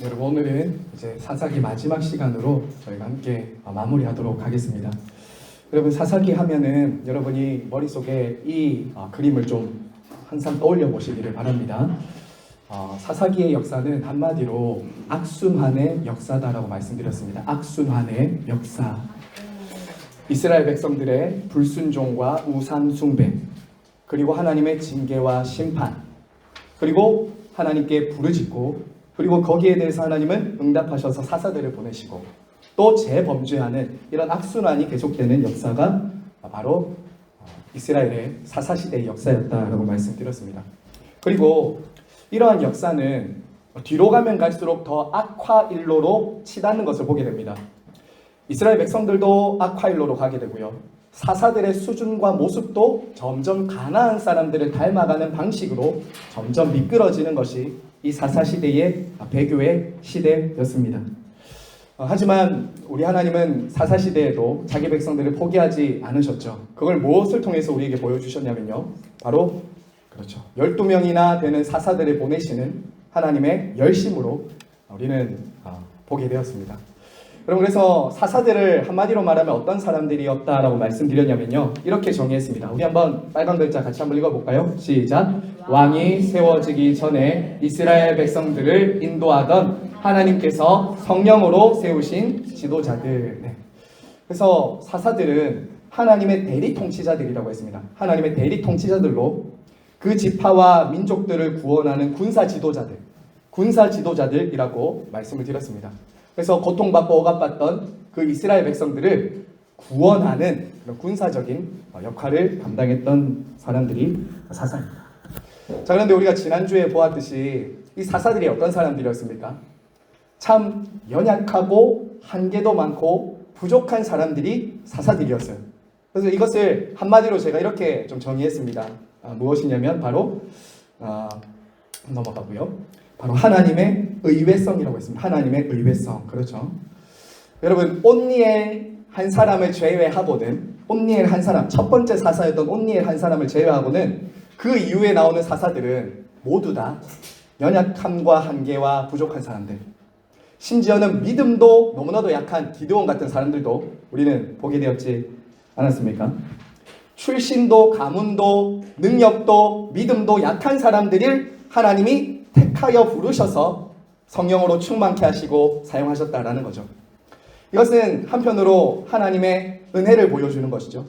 여러분, 오늘은 이제 사사기 마지막 시간으로 저희가 함께 마무리하도록 하겠습니다. 여러분, 사사기 하면은 여러분이 머릿속에 이 그림을 좀 항상 떠올려 보시기를 바랍니다. 사사기의 역사는 한마디로 악순환의 역사다라고 말씀드렸습니다. 악순환의 역사. 이스라엘 백성들의 불순종과 우상 숭배, 그리고 하나님의 징계와 심판, 그리고 하나님께 부르짖고, 그리고 거기에 대해서 하나님은 응답하셔서 사사들을 보내시고 또 재범죄하는 이런 악순환이 계속되는 역사가 바로 이스라엘의 사사시대의 역사였다라고 말씀드렸습니다. 그리고 이러한 역사는 뒤로 가면 갈수록 더 악화일로로 치닫는 것을 보게 됩니다. 이스라엘 백성들도 악화일로로 가게 되고요. 사사들의 수준과 모습도 점점 가나안 사람들을 닮아가는 방식으로 점점 미끄러지는 것이 이 사사시대의 배교의 시대였습니다. 하지만 우리 하나님은 사사시대에도 자기 백성들을 포기하지 않으셨죠. 그걸 무엇을 통해서 우리에게 보여주셨냐면요, 바로 그렇죠, 12명이나 되는 사사들을 보내시는 하나님의 열심으로 우리는 보게 되었습니다. 여러분, 그래서 사사들을 한마디로 말하면 어떤 사람들이었다라고 말씀드렸냐면요, 이렇게 정의했습니다. 우리 한번 빨간 글자 같이 한번 읽어볼까요? 시작. 왕이 세워지기 전에 이스라엘 백성들을 인도하던 하나님께서 성령으로 세우신 지도자들. 네. 그래서 사사들은 하나님의 대리 통치자들이라고 했습니다. 하나님의 대리 통치자들로 그 지파와 민족들을 구원하는 군사 지도자들이라고 말씀을 드렸습니다. 그래서 고통받고 억압받던 그 이스라엘 백성들을 구원하는 그런 군사적인 역할을 담당했던 사람들이 사사입니다. 자, 그런데 우리가 지난주에 보았듯이 이 사사들이 어떤 사람들이었습니까? 참 연약하고 한계도 많고 부족한 사람들이 사사들이었어요. 그래서 이것을 한마디로 제가 이렇게 좀 정의했습니다. 무엇이냐면 바로 넘어가고요. 바로 하나님의 의외성이라고 했습니다. 하나님의 의외성. 그렇죠. 여러분, 온니엘 한 사람을 제외하고는, 온니엘 한 사람, 첫 번째 사사였던 온니엘 한 사람을 제외하고는 그 이후에 나오는 사사들은 모두 다 연약함과 한계와 부족한 사람들, 심지어는 믿음도 너무나도 약한 기드온 같은 사람들도 우리는 보게 되었지 않았습니까? 출신도 가문도 능력도 믿음도 약한 사람들을 하나님이 택하여 부르셔서 성령으로 충만케 하시고 사용하셨다라는 거죠. 이것은 한편으로 하나님의 은혜를 보여주는 것이죠.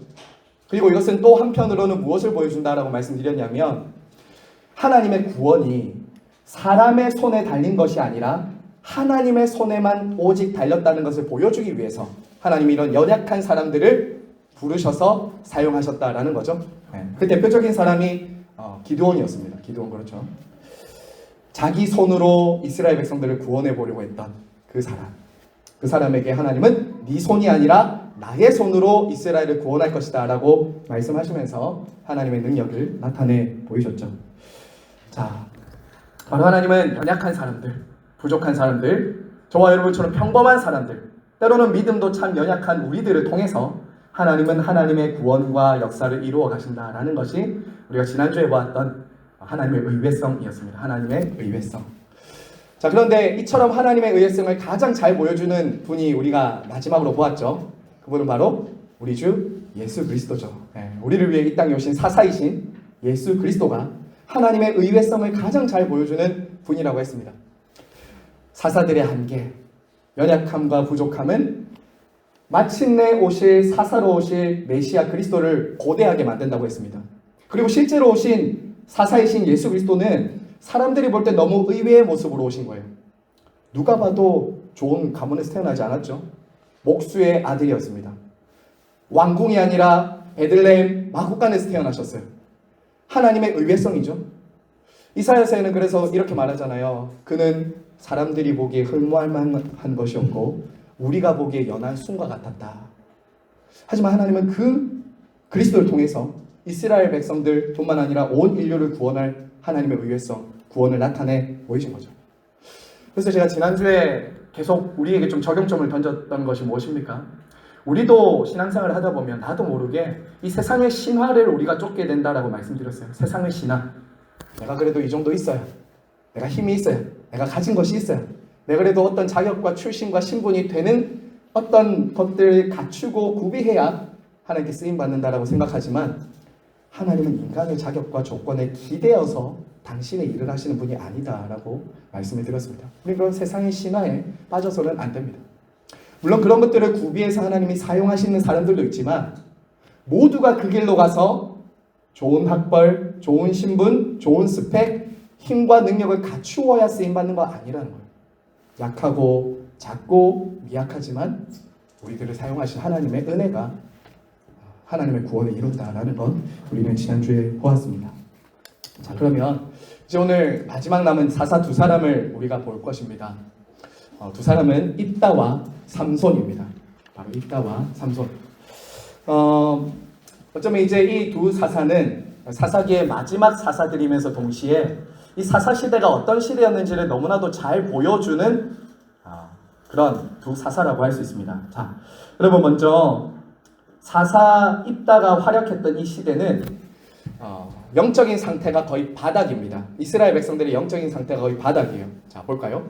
그리고 이것은 또 한편으로는 무엇을 보여준다라고 말씀드렸냐면, 하나님의 구원이 사람의 손에 달린 것이 아니라 하나님의 손에만 오직 달렸다는 것을 보여주기 위해서 하나님이 이런 연약한 사람들을 부르셔서 사용하셨다라는 거죠. 그 대표적인 사람이 기드온이었습니다. 기드온, 그렇죠. 자기 손으로 이스라엘 백성들을 구원해 보려고 했던 그 사람. 그 사람에게 하나님은 네 손이 아니라 나의 손으로 이스라엘을 구원할 것이다 라고 말씀하시면서 하나님의 능력을 나타내 보이셨죠. 자, 바로 하나님은 연약한 사람들, 부족한 사람들, 저와 여러분처럼 평범한 사람들, 때로는 믿음도 참 연약한 우리들을 통해서 하나님은 하나님의 구원과 역사를 이루어 가신다라는 것이 우리가 지난주에 보았던 하나님의 의외성이었습니다. 하나님의 의외성. 자, 그런데 이처럼 하나님의 의외성을 가장 잘 보여주는 분이 우리가 마지막으로 보았죠. 그분은 바로 우리 주 예수 그리스도죠. 우리를 위해 이 땅에 오신 사사이신 예수 그리스도가 하나님의 의외성을 가장 잘 보여주는 분이라고 했습니다. 사사들의 한계, 연약함과 부족함은 마침내 오실 사사로 오실 메시아 그리스도를 고대하게 만든다고 했습니다. 그리고 실제로 오신 사사이신 예수 그리스도는 사람들이 볼 때 너무 의외의 모습으로 오신 거예요. 누가 봐도 좋은 가문에서 태어나지 않았죠. 목수의 아들이었습니다. 왕궁이 아니라 베들레헴 마구간에서 태어나셨어요. 하나님의 의외성이죠. 이사야서에는 그래서 이렇게 말하잖아요. 그는 사람들이 보기에 흠모할 만한 것이었고 우리가 보기에 연한 순과 같았다. 하지만 하나님은 그 그리스도를 통해서 이스라엘 백성들 뿐만 아니라 온 인류를 구원할 하나님의 의외성, 구원을 나타내 보이신 거죠. 그래서 제가 지난주에 계속 우리에게 좀 적용점을 던졌던 것이 무엇입니까? 우리도 신앙생활을 하다 보면 나도 모르게 이 세상의 신화를 우리가 쫓게 된다라고 말씀드렸어요. 세상의 신화. 내가 그래도 이 정도 있어요. 내가 힘이 있어요. 내가 가진 것이 있어요. 내가 그래도 어떤 자격과 출신과 신분이 되는 어떤 것들을 갖추고 구비해야 하나님께 쓰임받는다라고 생각하지만 하나님은 인간의 자격과 조건에 기대어서 당신의 일을 하시는 분이 아니다라고 말씀을 드렸습니다. 우리 그런 세상의 신화에 빠져서는 안 됩니다. 물론 그런 것들을 구비해서 하나님이 사용하시는 사람들도 있지만 모두가 그 길로 가서 좋은 학벌, 좋은 신분, 좋은 스펙, 힘과 능력을 갖추어야 쓰임받는 거 아니라는 거예요. 약하고 작고 미약하지만 우리들을 사용하신 하나님의 은혜가 하나님의 구원을 이룬다라는 건 우리는 지난주에 보았습니다. 자, 그러면 이제 오늘 마지막 남은 사사 두 사람을 우리가 볼 것입니다. 두 사람은 입다와 삼손입니다. 바로 입다와 삼손. 어쩌면 이제 이 두 사사는 사사기의 마지막 사사들이면서 동시에 이 사사 시대가 어떤 시대였는지를 너무나도 잘 보여주는 그런 두 사사라고 할 수 있습니다. 자, 여러분 먼저 사사 입다가 활약했던 이 시대는 영적인 상태가 거의 바닥입니다. 이스라엘 백성들의 영적인 상태가 거의 바닥이에요. 자, 볼까요?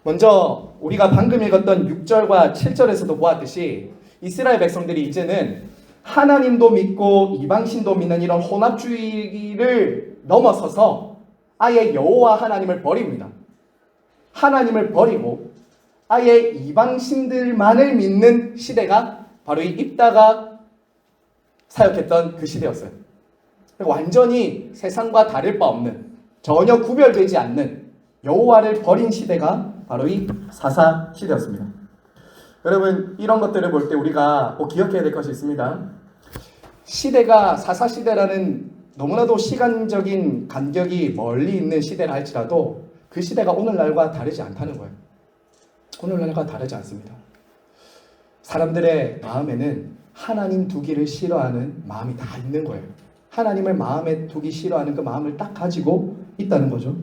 먼저 우리가 방금 읽었던 6절과 7절에서도 보았듯이 이스라엘 백성들이 이제는 하나님도 믿고 이방신도 믿는 이런 혼합주의를 넘어서서 아예 여호와 하나님을 버립니다. 하나님을 버리고 아예 이방신들만을 믿는 시대가 바로 이 입다가 사역했던 그 시대였어요. 완전히 세상과 다를 바 없는, 전혀 구별되지 않는 여호와를 버린 시대가 바로 이 사사 시대였습니다. 여러분, 이런 것들을 볼 때 우리가 꼭 기억해야 될 것이 있습니다. 시대가 사사 시대라는 너무나도 시간적인 간격이 멀리 있는 시대라 할지라도 그 시대가 오늘날과 다르지 않다는 거예요. 오늘날과 다르지 않습니다. 사람들의 마음에는 하나님 두기를 싫어하는 마음이 다 있는 거예요. 하나님을 마음에 두기 싫어하는 그 마음을 딱 가지고 있다는 거죠.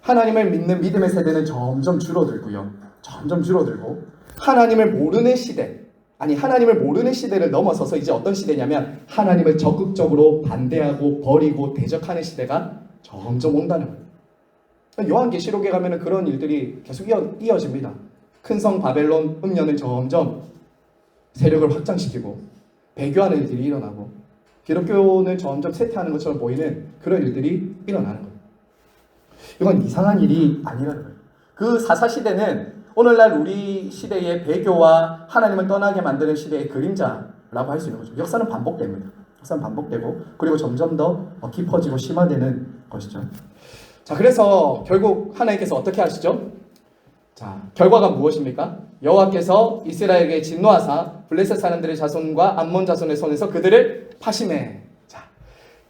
하나님을 믿는 믿음의 세대는 점점 줄어들고요. 점점 줄어들고 하나님을 모르는 시대, 하나님을 모르는 시대를 넘어서서 이제 어떤 시대냐면 하나님을 적극적으로 반대하고 버리고 대적하는 시대가 점점 온다는 거예요. 요한계시록에 가면 그런 일들이 계속 이어집니다. 큰 성 바벨론 음녀는 점점 세력을 확장시키고 배교하는 일들이 일어나고 기독교는 점점 쇠퇴하는 것처럼 보이는 그런 일들이 일어나는 거예요. 이건 이상한 일이 아니라는 거예요. 그 사사시대는 오늘날 우리 시대의 배교와 하나님을 떠나게 만드는 시대의 그림자라고 할 수 있는 거죠. 역사는 반복됩니다. 역사는 반복되고 그리고 점점 더 깊어지고 심화되는 것이죠. 자, 그래서 결국 하나님께서 어떻게 하시죠? 자, 결과가 무엇입니까? 여호와께서 이스라엘에게 진노하사 블레셋 사람들의 자손과 암몬 자손의 손에서 그들을 파심해. 자,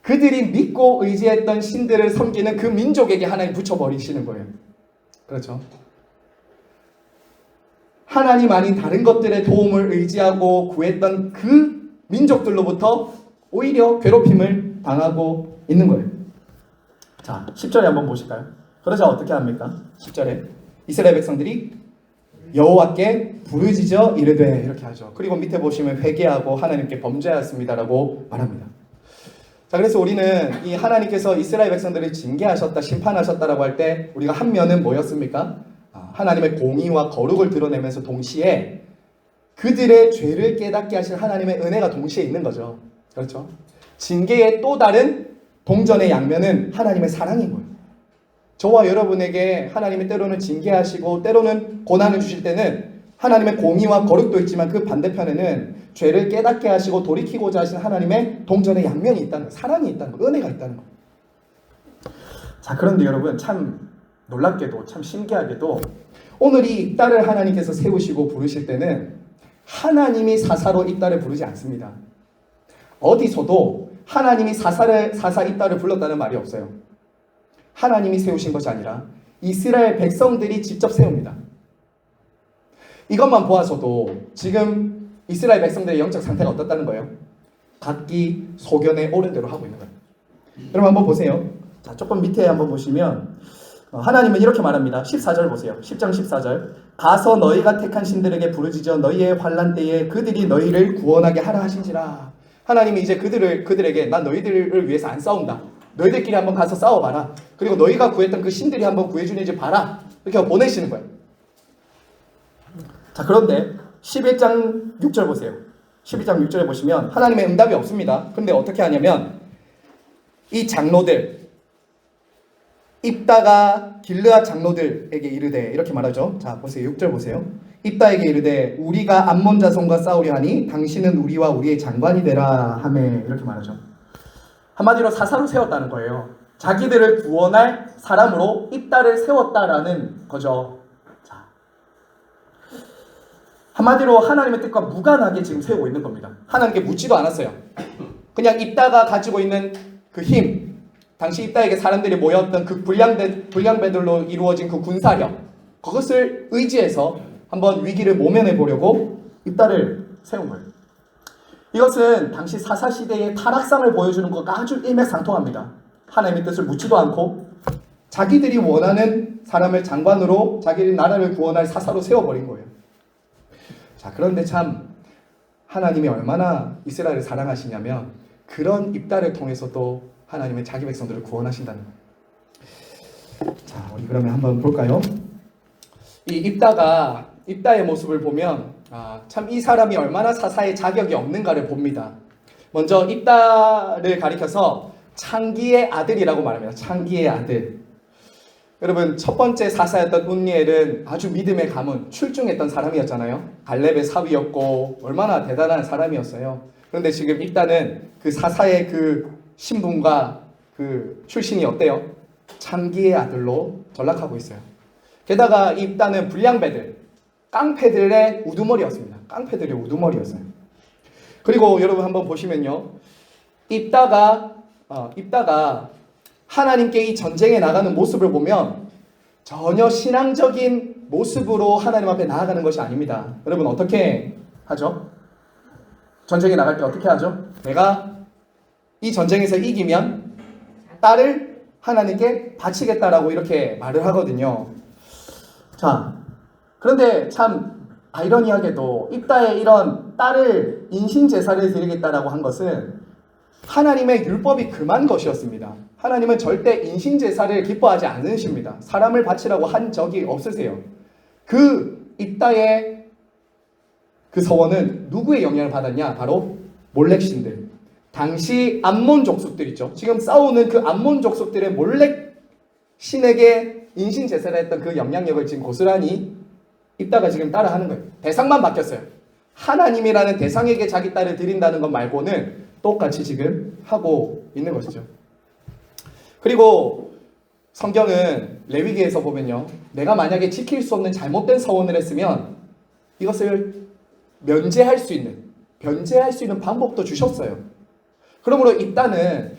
그들이 믿고 의지했던 신들을 섬기는 그 민족에게 하나님 붙여버리시는 거예요. 그렇죠? 하나님 아닌 다른 것들의 도움을 의지하고 구했던 그 민족들로부터 오히려 괴롭힘을 당하고 있는 거예요. 자, 10절에 한번 보실까요? 그러자 어떻게 합니까? 10절에 이스라엘 백성들이 여호와께 부르짖어 이르되 이렇게 하죠. 그리고 밑에 보시면 회개하고 하나님께 범죄하였습니다라고 말합니다. 자, 그래서 우리는 이 하나님께서 이스라엘 백성들을 징계하셨다, 심판하셨다라고 할 때 우리가 한 면은 뭐였습니까? 하나님의 공의와 거룩을 드러내면서 동시에 그들의 죄를 깨닫게 하실 하나님의 은혜가 동시에 있는 거죠. 그렇죠? 징계의 또 다른 동전의 양면은 하나님의 사랑인 거예요. 저와 여러분에게 하나님이 때로는 징계하시고 때로는 고난을 주실 때는 하나님의 공의와 거룩도 있지만 그 반대편에는 죄를 깨닫게 하시고 돌이키고자 하신 하나님의 동전의 양면이 있다는 거예요. 사랑이 있다는 거예요. 은혜가 있다는 거예요. 자, 그런데 여러분 참 놀랍게도 참 신기하게도 오늘 이 입다를 하나님께서 세우시고 부르실 때는 하나님이 사사로 입다를 부르지 않습니다. 어디서도 하나님이 사사 입다를 불렀다는 말이 없어요. 하나님이 세우신 것이 아니라 이스라엘 백성들이 직접 세웁니다. 이것만 보아서도 지금 이스라엘 백성들의 영적 상태가 어떻다는 거예요? 각기 소견에 옳은 대로 하고 있는 거예요. 여러분 한번 보세요. 자, 조금 밑에 한번 보시면 하나님은 이렇게 말합니다. 14절 보세요. 10장 14절. 가서 너희가 택한 신들에게 부르짖어 너희의 환난 때에 그들이 너희를 구원하게 하라 하신지라. 하나님이 이제 그들에게 난 너희들을 위해서 안 싸운다. 너희들끼리 한번 가서 싸워봐라. 그리고 너희가 구했던 그 신들이 한번 구해주는지 봐라. 이렇게 보내시는 거예요. 자, 그런데 11장 6절 보세요. 11장 6절에 보시면 하나님의 응답이 없습니다. 그런데 어떻게 하냐면 이 장로들, 입다가 길르앗 장로들에게 이르되, 이렇게 말하죠. 자, 보세요. 6절 보세요. 입다에게 이르되 우리가 암몬 자손과 싸우려 하니 당신은 우리와 우리의 장관이 되라 하매, 이렇게 말하죠. 한마디로 사사로 세웠다는 거예요. 자기들을 구원할 사람으로 입다를 세웠다라는 거죠. 자, 한마디로 하나님의 뜻과 무관하게 지금 세우고 있는 겁니다. 하나님께 묻지도 않았어요. 그냥 입다가 가지고 있는 그 힘, 당시 입다에게 사람들이 모였던 그 불량배들로 이루어진 그 군사력, 그것을 의지해서 한번 위기를 모면해 보려고 입다를 세운 거예요. 이것은 당시 사사시대의 타락상을 보여주는 것과 아주 일맥상통합니다. 하나님의 뜻을 묻지도 않고 자기들이 원하는 사람을 장관으로 자기 나라를 구원할 사사로 세워버린 거예요. 자, 그런데 참 하나님이 얼마나 이스라엘을 사랑하시냐면 그런 입다를 통해서도 하나님은 자기 백성들을 구원하신다는 거예요. 자, 우리 그러면 한번 볼까요? 이 입다의 모습을 보면 참 이 사람이 얼마나 사사의 자격이 없는가를 봅니다. 먼저 입다를 가리켜서 창기의 아들이라고 말합니다. 창기의 아들. 여러분, 첫 번째 사사였던 운니엘은 아주 믿음의 가문, 출중했던 사람이었잖아요. 갈렙의 사위였고 얼마나 대단한 사람이었어요. 그런데 지금 입다는 그 사사의 그 신분과 그 출신이 어때요? 창기의 아들로 전락하고 있어요. 게다가 입다는 불량배들, 깡패들의 우두머리였습니다. 깡패들의 우두머리였어요. 그리고 여러분 한번 보시면요, 입다가 하나님께 이 전쟁에 나가는 모습을 보면 전혀 신앙적인 모습으로 하나님 앞에 나아가는 것이 아닙니다. 여러분 어떻게 하죠? 전쟁에 나갈 때 어떻게 하죠? 내가 이 전쟁에서 이기면 딸을 하나님께 바치겠다라고 이렇게 말을 하거든요. 자, 그런데 참 아이러니하게도 입다의 이런 딸을 인신제사를 드리겠다라고 한 것은 하나님의 율법이 금한 것이었습니다. 하나님은 절대 인신제사를 기뻐하지 않으십니다. 사람을 바치라고 한 적이 없으세요. 그 입다의 그 서원은 누구의 영향을 받았냐? 바로 몰렉 신들. 당시 암몬 족속들 있죠. 지금 싸우는 그 암몬 족속들의 몰렉 신에게 인신제사를 했던 그 영향력을 지금 고스란히 입다가 지금 따라하는 거예요. 대상만 바뀌었어요. 하나님이라는 대상에게 자기 딸을 드린다는 것 말고는 똑같이 지금 하고 있는 것이죠. 그리고 성경은 레위기에서 보면요, 내가 만약에 지킬 수 없는 잘못된 서원을 했으면 이것을 변제할 수 있는 방법도 주셨어요. 그러므로 입다는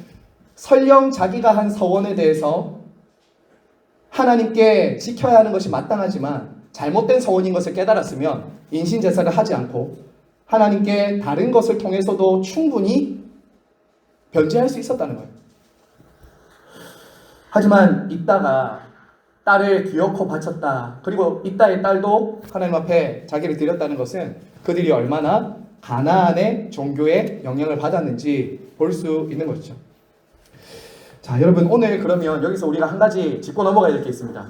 설령 자기가 한 서원에 대해서 하나님께 지켜야 하는 것이 마땅하지만 잘못된 서원인 것을 깨달았으면 인신제사를 하지 않고 하나님께 다른 것을 통해서도 충분히 변제할 수 있었다는 거예요. 하지만 입다가 딸을 기어코 바쳤다. 그리고 입다의 딸도 하나님 앞에 자기를 드렸다는 것은 그들이 얼마나 가나안의 종교에 영향을 받았는지 볼 수 있는 것이죠. 자, 여러분 오늘 그러면 여기서 우리가 한 가지 짚고 넘어가야 될 게 있습니다.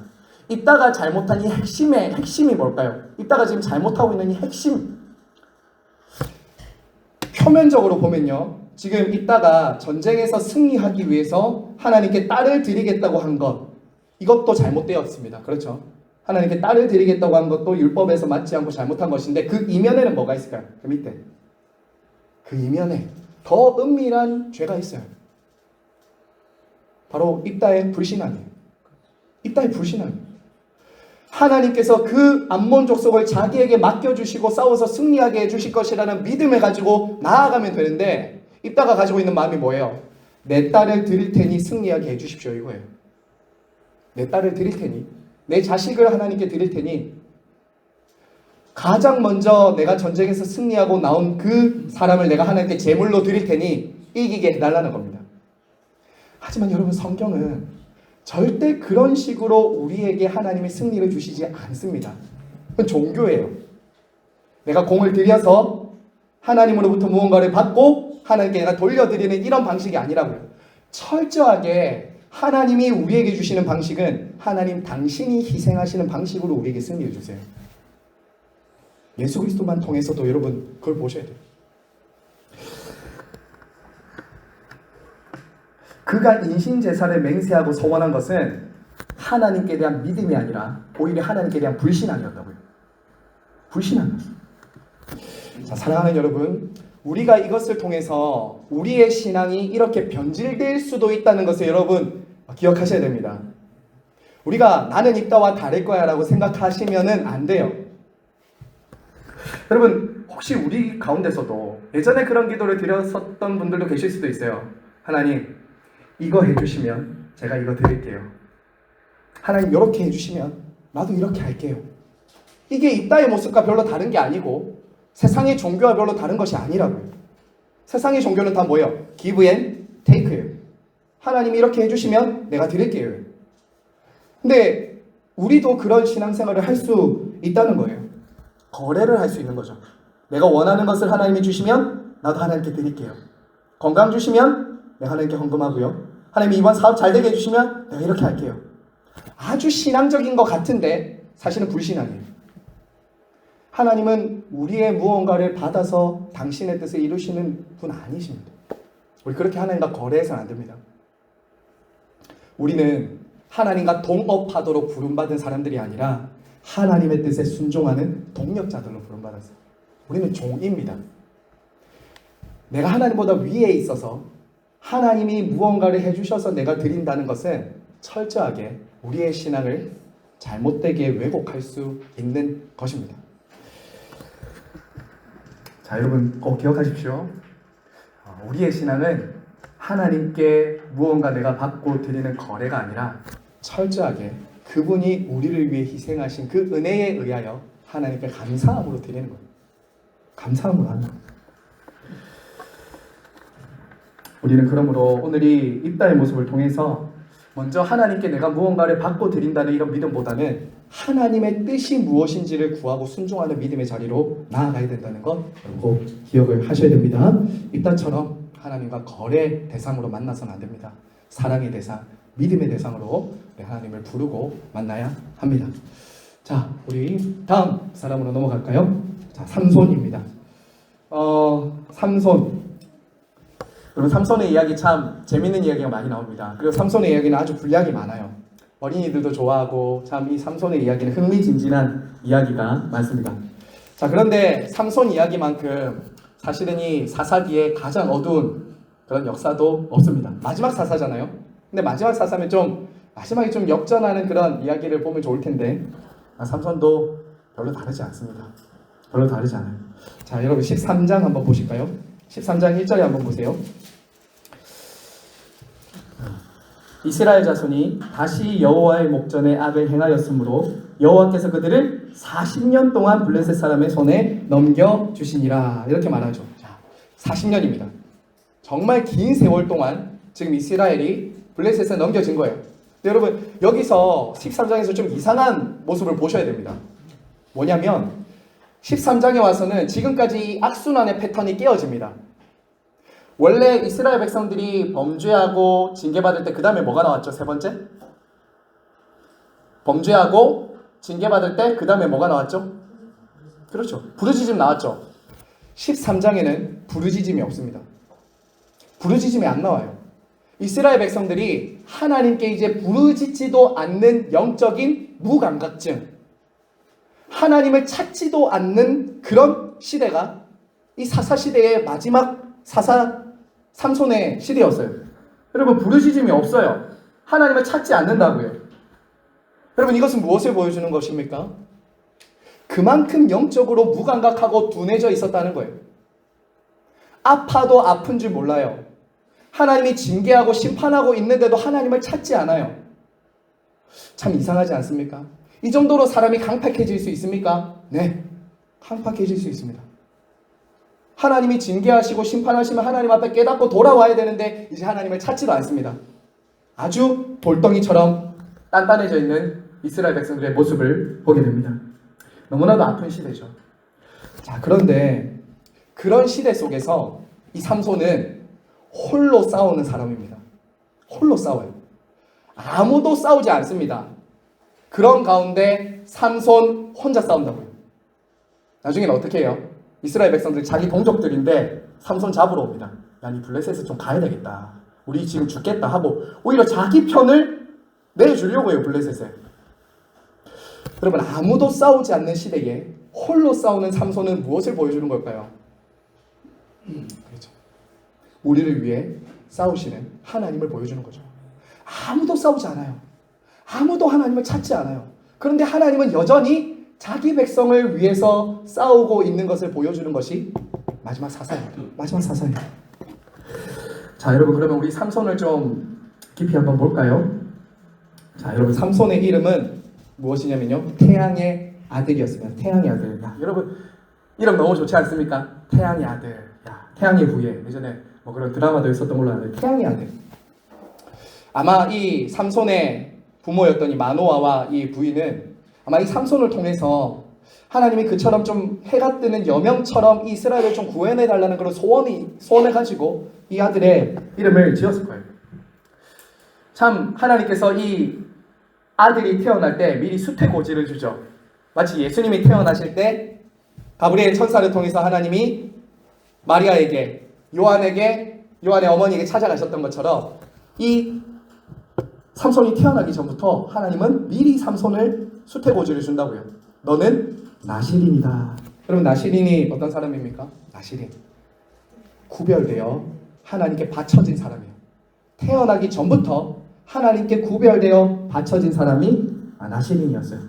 입다가 잘못한 이 핵심이 뭘까요? 입다가 지금 잘못하고 있는 이 핵심. 표면적으로 보면요, 지금 입다가 전쟁에서 승리하기 위해서 하나님께 딸을 드리겠다고 한 것, 이것도 잘못되었습니다. 그렇죠? 하나님께 딸을 드리겠다고 한 것도 율법에서 맞지 않고 잘못한 것인데 그 이면에는 뭐가 있을까요? 그 밑에. 그 이면에 더 은밀한 죄가 있어요. 바로 입다의 불신앙이에요. 입다의 불신앙이에요. 하나님께서 그 암몬 족속을 자기에게 맡겨주시고 싸워서 승리하게 해주실 것이라는 믿음을 가지고 나아가면 되는데 입다가 가지고 있는 마음이 뭐예요? 내 딸을 드릴 테니 승리하게 해주십시오, 이거예요. 내 딸을 드릴 테니, 내 자식을 하나님께 드릴 테니, 가장 먼저 내가 전쟁에서 승리하고 나온 그 사람을 내가 하나님께 제물로 드릴 테니 이기게 해달라는 겁니다. 하지만 여러분, 성경은 절대 그런 식으로 우리에게 하나님의 승리를 주시지 않습니다. 그건 종교예요. 내가 공을 들여서 하나님으로부터 무언가를 받고 하나님께 내가 돌려드리는 이런 방식이 아니라고요. 철저하게 하나님이 우리에게 주시는 방식은 하나님 당신이 희생하시는 방식으로 우리에게 승리해 주세요. 예수 그리스도만 통해서도 여러분 그걸 보셔야 돼요. 그가 인신제사를 맹세하고 서원한 것은 하나님께 대한 믿음이 아니라 오히려 하나님께 대한 불신앙이었다고요. 불신앙. 자, 사랑하는 여러분, 우리가 이것을 통해서 우리의 신앙이 이렇게 변질될 수도 있다는 것을 여러분 기억하셔야 됩니다. 우리가 나는 이따와 다를 거야 라고 생각하시면 안 돼요. 여러분, 혹시 우리 가운데서도 예전에 그런 기도를 드렸었던 분들도 계실 수도 있어요. 하나님, 이거 해주시면 제가 이거 드릴게요. 하나님, 이렇게 해주시면 나도 이렇게 할게요. 이게 이따의 모습과 별로 다른 게 아니고 세상의 종교와 별로 다른 것이 아니라고요. 세상의 종교는 다 뭐예요? give and take예요. 하나님이 이렇게 해주시면 내가 드릴게요. 근데 우리도 그런 신앙생활을 할 수 있다는 거예요. 거래를 할 수 있는 거죠. 내가 원하는 것을 하나님이 주시면 나도 하나님께 드릴게요. 건강 주시면 내가 하나님께 헌금하고요. 하나님이 이번 사업 잘 되게 해주시면 내가 이렇게 할게요. 아주 신앙적인 것 같은데 사실은 불신앙이에요. 하나님은 우리의 무언가를 받아서 당신의 뜻을 이루시는 분 아니십니다. 우리 그렇게 하나님과 거래해서는 안 됩니다. 우리는 하나님과 동업하도록 부름받은 사람들이 아니라 하나님의 뜻에 순종하는 동력자들로 부름받았어요. 우리는 종입니다. 내가 하나님보다 위에 있어서 하나님이 무언가를 해주셔서 내가 드린다는 것은 철저하게 우리의 신앙을 잘못되게 왜곡할 수 있는 것입니다. 자, 여러분 꼭 기억하십시오. 우리의 신앙은 하나님께 무언가 내가 받고 드리는 거래가 아니라 철저하게 그분이 우리를 위해 희생하신 그 은혜에 의하여 하나님께 감사함으로 드리는 거예요. 감사함으로 하는 거예요. 우리는 그러므로 오늘 이 입다의 모습을 통해서 먼저 하나님께 내가 무언가를 받고 드린다는 이런 믿음보다는 하나님의 뜻이 무엇인지를 구하고 순종하는 믿음의 자리로 나아가야 된다는 것 꼭 기억을 하셔야 됩니다. 입다처럼 하나님과 거래 대상으로 만나서는 안 됩니다. 사랑의 대상, 믿음의 대상으로 하나님을 부르고 만나야 합니다. 자, 우리 다음 사람으로 넘어갈까요? 자, 삼손입니다. 삼손. 여러분, 삼손의 이야기 참 재밌는 이야기가 많이 나옵니다. 그리고 삼손의 이야기는 아주 분량이 많아요. 어린이들도 좋아하고 참 이 삼손의 이야기는 흥미진진한 이야기가 많습니다. 자, 그런데 삼손 이야기만큼 사실은 이 사사기에 가장 어두운 그런 역사도 없습니다. 마지막 사사잖아요. 근데 마지막 사사면 마지막에 좀 역전하는 그런 이야기를 보면 좋을 텐데 삼손도 별로 다르지 않습니다. 별로 다르지 않아요. 자, 여러분 13장 한번 보실까요? 13장 1절에 한번 보세요. 이스라엘 자손이 다시 여호와의 목전에 악을 행하였으므로 여호와께서 그들을 40년 동안 블레셋 사람의 손에 넘겨주시니라. 이렇게 말하죠. 자, 40년입니다. 정말 긴 세월 동안 지금 이스라엘이 블레셋에 넘겨진 거예요. 여러분, 여기서 13장에서 좀 이상한 모습을 보셔야 됩니다. 뭐냐면 13장에 와서는 지금까지 이 악순환의 패턴이 깨어집니다. 원래 이스라엘 백성들이 범죄하고 징계받을 때 그 다음에 뭐가 나왔죠? 세 번째? 범죄하고 징계받을 때 그 다음에 뭐가 나왔죠? 그렇죠. 부르짖음 나왔죠. 13장에는 부르짖음이 없습니다. 부르짖음이 안 나와요. 이스라엘 백성들이 하나님께 이제 부르짖지도 않는 영적인 무감각증, 하나님을 찾지도 않는 그런 시대가 이 사사 시대의 마지막 삼손의 시대였어요. 여러분, 부르짖음이 없어요. 하나님을 찾지 않는다고요. 여러분, 이것은 무엇을 보여주는 것입니까? 그만큼 영적으로 무감각하고 둔해져 있었다는 거예요. 아파도 아픈 줄 몰라요. 하나님이 징계하고 심판하고 있는데도 하나님을 찾지 않아요. 참 이상하지 않습니까? 이 정도로 사람이 강팍해질 수 있습니까? 네, 강팍해질 수 있습니다. 하나님이 징계하시고 심판하시면 하나님 앞에 깨닫고 돌아와야 되는데 이제 하나님을 찾지도 않습니다. 아주 돌덩이처럼 단단해져 있는 이스라엘 백성들의 모습을 보게 됩니다. 너무나도 아픈 시대죠. 자, 그런데 그런 시대 속에서 이 삼손은 홀로 싸우는 사람입니다. 홀로 싸워요. 아무도 싸우지 않습니다. 그런 가운데 삼손 혼자 싸운다고요. 나중에는 어떻게 해요? 이스라엘 백성들이 자기 동족들인데 삼손 잡으러 옵니다. 야, 니 블레셋에 좀 가야 되겠다. 우리 지금 죽겠다 하고 오히려 자기 편을 내주려고 해요, 블레셋에. 여러분, 아무도 싸우지 않는 시대에 홀로 싸우는 삼손은 무엇을 보여주는 걸까요? 그렇죠. 우리를 위해 싸우시는 하나님을 보여주는 거죠. 아무도 싸우지 않아요. 아무도 하나님을 찾지 않아요. 그런데 하나님은 여전히 자기 백성을 위해서 싸우고 있는 것을 보여주는 것이 마지막 사사예요. 마지막 사사예요. 자, 여러분, 그러면 우리 삼손을 좀 깊이 한번 볼까요? 자, 여러분, 삼손의 이름은 무엇이냐면요, 태양의 아들이었습니다. 태양의 아들. 야, 여러분, 이름 너무 좋지 않습니까? 태양의 아들. 야, 태양의 부예. 예전에 뭐 그런 드라마도 있었던 걸로 아는데, 태양의 아들. 아마 이 삼손의 부모였던 이 마노아와 이 부인은 아마 이 삼손을 통해서 하나님이 그처럼 좀 해가 뜨는 여명처럼 이스라엘을 좀 구해내달라는 그런 소원을 가지고 이 아들의 이름을 지었을 거예요. 참, 하나님께서 이 아들이 태어날 때 미리 수태고지를 주죠. 마치 예수님이 태어나실 때 가브리엘 천사를 통해서 하나님이 마리아에게, 요한의 어머니에게 찾아가셨던 것처럼 이 삼손이 태어나기 전부터 하나님은 미리 삼손을 수태고지를 준다고요. 너는 나실인이다. 여러분, 나실인이 어떤 사람입니까? 나실인, 구별되어 하나님께 바쳐진 사람이에요. 태어나기 전부터 하나님께 구별되어 바쳐진 사람이 나실인이었어요.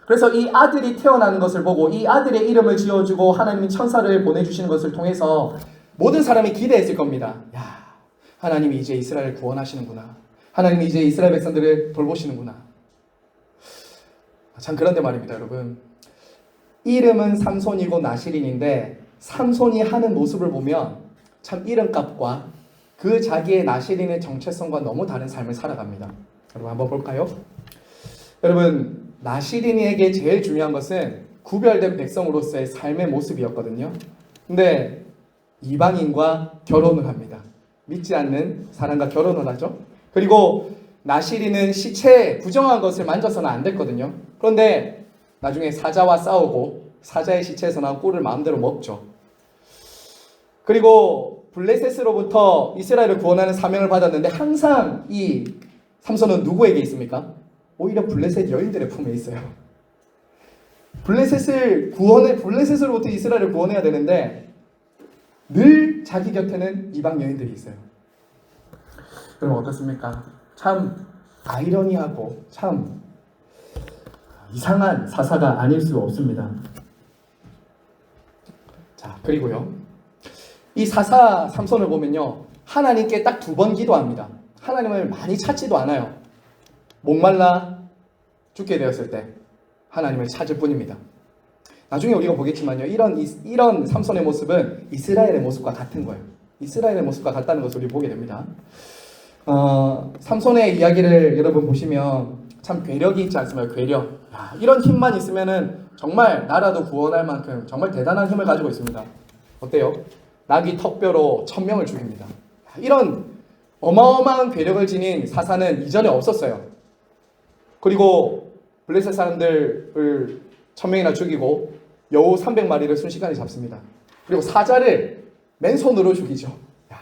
그래서 이 아들이 태어나는 것을 보고 이 아들의 이름을 지어주고 하나님이 천사를 보내주시는 것을 통해서 모든 사람이 기대했을 겁니다. 야, 하나님이 이제 이스라엘을 구원하시는구나. 하나님이 이제 이스라엘 백성들을 돌보시는구나. 참, 그런데 말입니다, 여러분. 이름은 삼손이고 나실인인데 삼손이 하는 모습을 보면 참 이름값과 그 자기의 나실인의 정체성과 너무 다른 삶을 살아갑니다. 여러분, 한번 볼까요? 여러분, 나실인에게 제일 중요한 것은 구별된 백성으로서의 삶의 모습이었거든요. 근데 이방인과 결혼을 합니다. 믿지 않는 사람과 결혼을 하죠. 그리고 나실인은 시체 부정한 것을 만져서는 안 됐거든요. 그런데 나중에 사자와 싸우고 사자의 시체에서 나온 꿀을 마음대로 먹죠. 그리고 블레셋으로부터 이스라엘을 구원하는 사명을 받았는데 항상 이 삼손은 누구에게 있습니까? 오히려 블레셋 여인들의 품에 있어요. 블레셋으로부터 이스라엘을 구원해야 되는데 늘 자기 곁에는 이방 여인들이 있어요. 그럼 어떻습니까? 참 아이러니하고 참 이상한 사사가 아닐 수 없습니다. 자, 그리고요, 이 사사 삼손을 보면요, 하나님께 딱 2번 기도합니다. 하나님을 많이 찾지도 않아요. 목말라 죽게 되었을 때 하나님을 찾을 뿐입니다. 나중에 우리가 보겠지만요, 이런 삼손의 모습은 이스라엘의 모습과 같은 거예요. 이스라엘의 모습과 같다는 것을 우리 보게 됩니다. 삼손의 이야기를 여러분 보시면 참 괴력이 있지 않습니까? 괴력. 야, 이런 힘만 있으면은 정말 나라도 구원할 만큼 정말 대단한 힘을 가지고 있습니다. 어때요? 나귀 턱뼈로 1000명을 죽입니다. 이런 어마어마한 괴력을 지닌 사사는 이전에 없었어요. 그리고 블레셋 사람들을 1000명이나 죽이고 여우 300마리를 순식간에 잡습니다. 그리고 사자를 맨손으로 죽이죠. 야,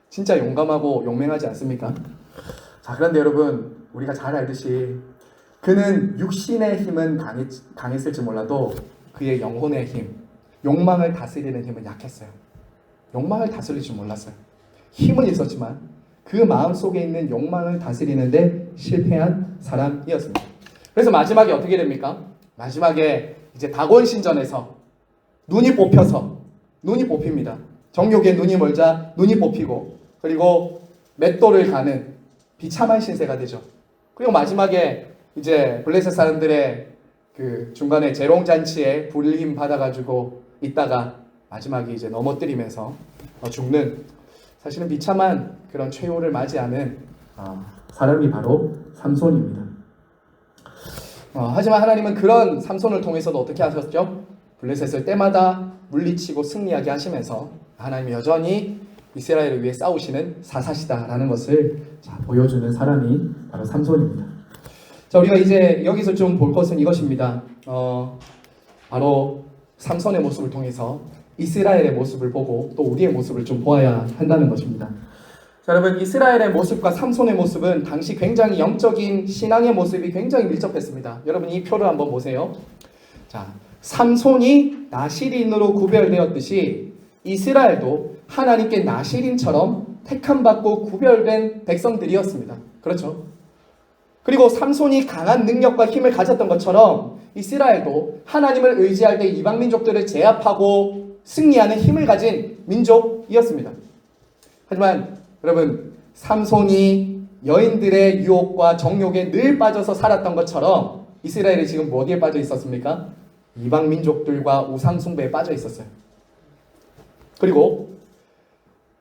진짜 용감하고 용맹하지 않습니까? 자, 그런데 여러분, 우리가 잘 알듯이 그는 육신의 힘은 강했을지 몰라도 그의 영혼의 힘, 욕망을 다스리는 힘은 약했어요. 욕망을 다스릴 줄 몰랐어요. 힘은 있었지만 그 마음속에 있는 욕망을 다스리는데 실패한 사람이었습니다. 그래서 마지막에 어떻게 됩니까? 마지막에 이제 다곤 신전에서 눈이 뽑힙니다. 정욕에 눈이 멀자 눈이 뽑히고, 그리고 맷돌을 가는 비참한 신세가 되죠. 그리고 마지막에 이제 블레셋 사람들의 그 중간에 재롱잔치에 불림 받아가지고 있다가 마지막에 이제 넘어뜨리면서 죽는, 사실은 비참한 그런 최후를 맞이하는 사람이 바로 삼손입니다. 하지만 하나님은 그런 삼손을 통해서도 어떻게 하셨죠? 블레셋을 때마다 물리치고 승리하게 하시면서 하나님이 여전히 이스라엘을 위해 싸우시는 사사시다라는 것을 보여주는 사람이 바로 삼손입니다. 자, 우리가 이제 여기서 좀 볼 것은 이것입니다. 바로 삼손의 모습을 통해서 이스라엘의 모습을 보고 또 우리의 모습을 좀 보아야 한다는 것입니다. 자, 여러분, 이스라엘의 모습과 삼손의 모습은 당시 굉장히 영적인 신앙의 모습이 굉장히 밀접했습니다. 여러분, 이 표를 한번 보세요. 자, 삼손이 나시린으로 구별되었듯이 이스라엘도 하나님께 나시린처럼 택함받고 구별된 백성들이었습니다. 그렇죠? 그리고 삼손이 강한 능력과 힘을 가졌던 것처럼 이스라엘도 하나님을 의지할 때 이방 민족들을 제압하고 승리하는 힘을 가진 민족이었습니다. 하지만 여러분, 삼손이 여인들의 유혹과 정욕에 늘 빠져서 살았던 것처럼 이스라엘이 지금 어디에 빠져 있었습니까? 이방 민족들과 우상 숭배에 빠져 있었어요. 그리고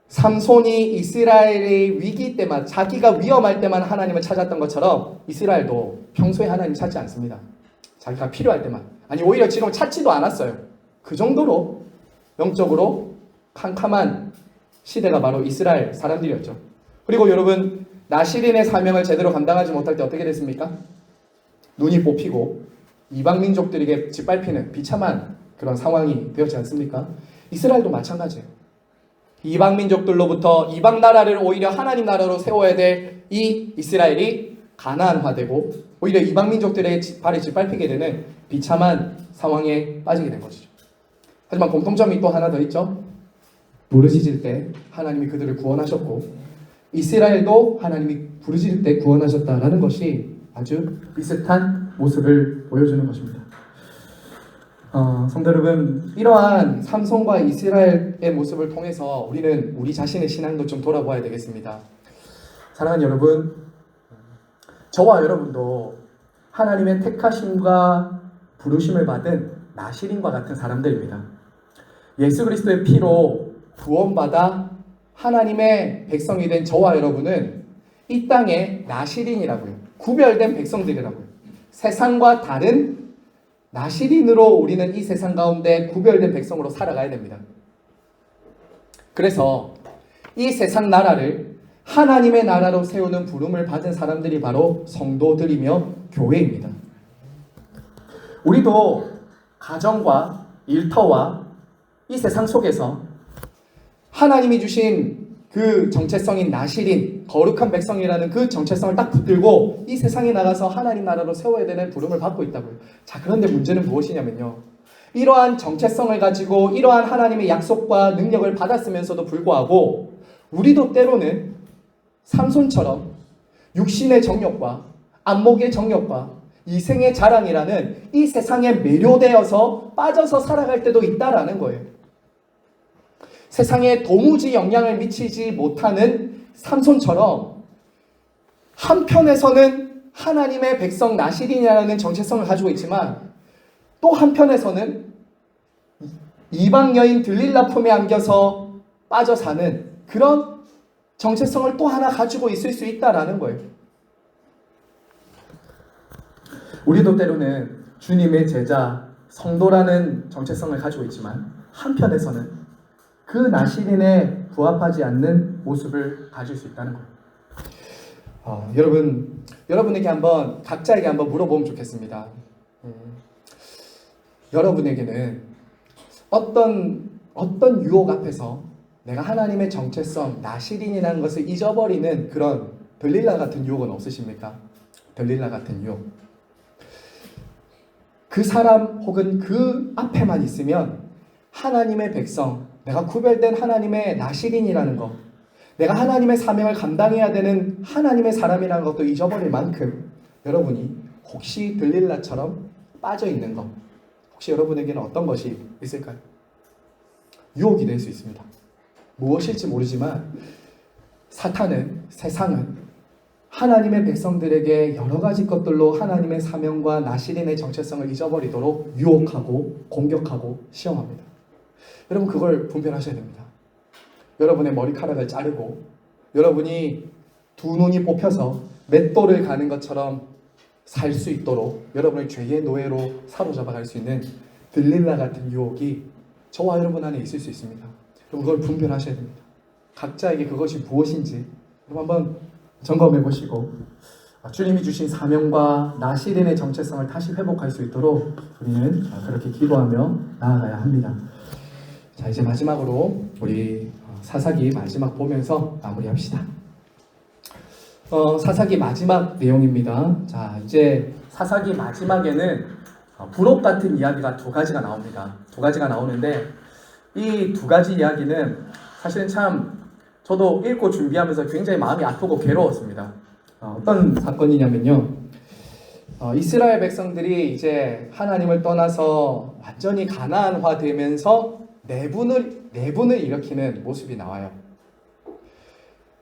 삼손이 이스라엘의 위기 때만, 자기가 위험할 때만 하나님을 찾았던 것처럼 이스라엘도 평소에 하나님 찾지 않습니다. 자기가 필요할 때만. 아니, 오히려 지금 찾지도 않았어요. 그 정도로 영적으로 캄캄한 시대가 바로 이스라엘 사람들이었죠. 그리고 여러분, 나시린의 사명을 제대로 감당하지 못할 때 어떻게 됐습니까? 눈이 뽑히고 이방 민족들에게 짓밟히는 비참한 그런 상황이 되었지 않습니까? 이스라엘도 마찬가지예요. 이방 민족들로부터 이방 나라를 오히려 하나님 나라로 세워야 될 이 이스라엘이 가나안화되고 오히려 이방 민족들의 발에 짓밟히게 되는 비참한 상황에 빠지게 된 것이죠. 하지만 공통점이 또 하나 더 있죠. 부르짖을 때 하나님이 그들을 구원하셨고 이스라엘도 하나님이 부르짖을 때 구원하셨다라는 것이 아주 비슷한 모습을 보여주는 것입니다. 성도 여러분, 이러한 삼손과 이스라엘의 모습을 통해서 우리는 우리 자신의 신앙도 좀 돌아보아야 되겠습니다. 사랑하는 여러분, 저와 여러분도 하나님의 택하심과 부르심을 받은 나시린과 같은 사람들입니다. 예수 그리스도의 피로 구원받아 하나님의 백성이 된 저와 여러분은 이 땅의 나시린이라고요. 구별된 백성들이라고요. 세상과 다른 나시린으로 우리는 이 세상 가운데 구별된 백성으로 살아가야 됩니다. 그래서 이 세상 나라를 하나님의 나라로 세우는 부름을 받은 사람들이 바로 성도들이며 교회입니다. 우리도 가정과 일터와 이 세상 속에서 하나님이 주신 그 정체성인 나시린, 거룩한 백성이라는 그 정체성을 딱 붙들고 이 세상에 나가서 하나님 나라로 세워야 되는 부름을 받고 있다고요. 자, 그런데 문제는 무엇이냐면요. 이러한 정체성을 가지고 이러한 하나님의 약속과 능력을 받았으면서도 불구하고 우리도 때로는 삼손처럼 육신의 정욕과 안목의 정욕과 이생의 자랑이라는 이 세상에 매료되어서 빠져서 살아갈 때도 있다라는 거예요. 세상에 도무지 영향을 미치지 못하는 삼손처럼 한편에서는 하나님의 백성 나시린이라는 정체성을 가지고 있지만 또 한편에서는 이방 여인 들릴라 품에 안겨서 빠져 사는 그런 정체성을 또 하나 가지고 있을 수 있다라는 거예요. 우리도 때로는 주님의 제자, 성도라는 정체성을 가지고 있지만 한편에서는 그 나시린에 부합하지 않는 모습을 가질 수 있다는 거예요. 여러분에게 한번 각자에게 한번 물어보면 좋겠습니다. 여러분에게는 어떤 유혹 앞에서 내가 하나님의 정체성, 나시린이라는 것을 잊어버리는 그런 들릴라 같은 유혹은 없으십니까? 들릴라 같은 유혹. 그 사람 혹은 그 앞에만 있으면 하나님의 백성, 내가 구별된 하나님의 나시린이라는 것, 내가 하나님의 사명을 감당해야 되는 하나님의 사람이라는 것도 잊어버릴 만큼 여러분이 혹시 들릴라처럼 빠져있는 것, 혹시 여러분에게는 어떤 것이 있을까요? 유혹이 될 수 있습니다. 무엇일지 모르지만 사탄은, 세상은 하나님의 백성들에게 여러 가지 것들로 하나님의 사명과 나시린의 정체성을 잊어버리도록 유혹하고 공격하고 시험합니다. 여러분, 그걸 분별하셔야 됩니다. 여러분의 머리카락을 자르고 여러분이 두 눈이 뽑혀서 맷돌을 가는 것처럼 살 수 있도록 여러분을 죄의 노예로 사로잡아 갈 수 있는 들릴라 같은 유혹이 저와 여러분 안에 있을 수 있습니다. 그럼 그걸 분별하셔야 됩니다. 각자에게 그것이 무엇인지 한번 점검해 보시고 주님이 주신 사명과 나 시린의 정체성을 다시 회복할 수 있도록 우리는 그렇게 기도하며 나아가야 합니다. 자, 이제 마지막으로 우리 사사기 마지막 보면서 마무리합시다. 사사기 마지막 내용입니다. 자, 이제 사사기 마지막에는 부록 같은 이야기가 두 가지가 나옵니다. 두 가지가 나오는데 이 두 가지 이야기는 사실은 참 저도 읽고 준비하면서 굉장히 마음이 아프고 괴로웠습니다. 어떤 사건이냐면요. 이스라엘 백성들이 이제 하나님을 떠나서 완전히 가나안화 되면서 내분을 일으키는 모습이 나와요.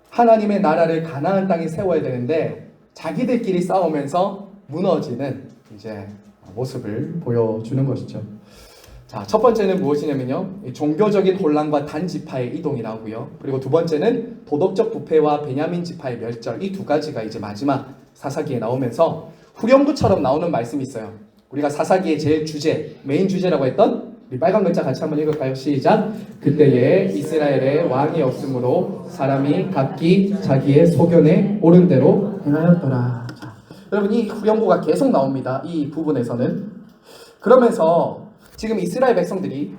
하나님의 나라를 가나안 땅에 세워야 되는데 자기들끼리 싸우면서 무너지는 이제 모습을 보여주는 것이죠. 자, 첫 번째는 무엇이냐면요. 종교적인 혼란과 단 지파의 이동이 나오고요. 그리고 두 번째는 도덕적 부패와 베냐민 지파의 멸절. 이 두 가지가 이제 마지막 사사기에 나오면서 후렴구처럼 나오는 말씀이 있어요. 우리가 사사기의 제일 주제, 메인 주제라고 했던 우리 빨간 글자 같이 한번 읽을까요? 시작. 그때에 이스라엘에 왕이 없으므로 사람이 각기 자기의 소견에 옳은 대로 행하였더라. 자, 여러분 이 후렴구가 계속 나옵니다. 이 부분에서는. 그러면서 지금 이스라엘 백성들이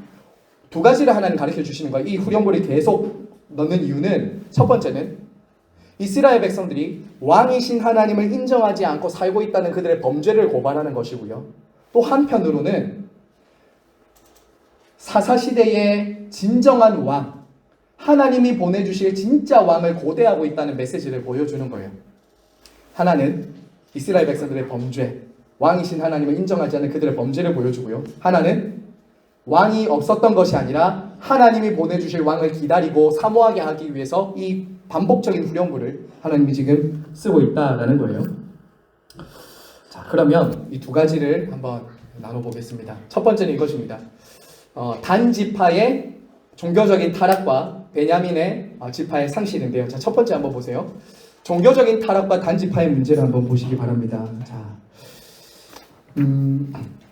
두 가지를 하나님 가르쳐 주시는 거예요. 이 후렴구를 계속 넣는 이유는 첫 번째는 이스라엘 백성들이 왕이신 하나님을 인정하지 않고 살고 있다는 그들의 범죄를 고발하는 것이고요. 또 한편으로는 사사시대의 진정한 왕, 하나님이 보내주실 진짜 왕을 고대하고 있다는 메시지를 보여주는 거예요. 하나는 이스라엘 백성들의 범죄, 왕이신 하나님을 인정하지 않는 그들의 범죄를 보여주고요. 하나는 왕이 없었던 것이 아니라 하나님이 보내주실 왕을 기다리고 사모하게 하기 위해서 이 반복적인 후렴구를 하나님이 지금 쓰고 있다라는 거예요. 자, 그러면 이 두 가지를 한번 나눠보겠습니다. 첫 번째는 이것입니다. 단 지파의 종교적인 타락과 베냐민의 지파의 상실인데요. 자, 첫 번째 한번 보세요. 종교적인 타락과 단 지파의 문제를 한번 보시기 바랍니다. 자,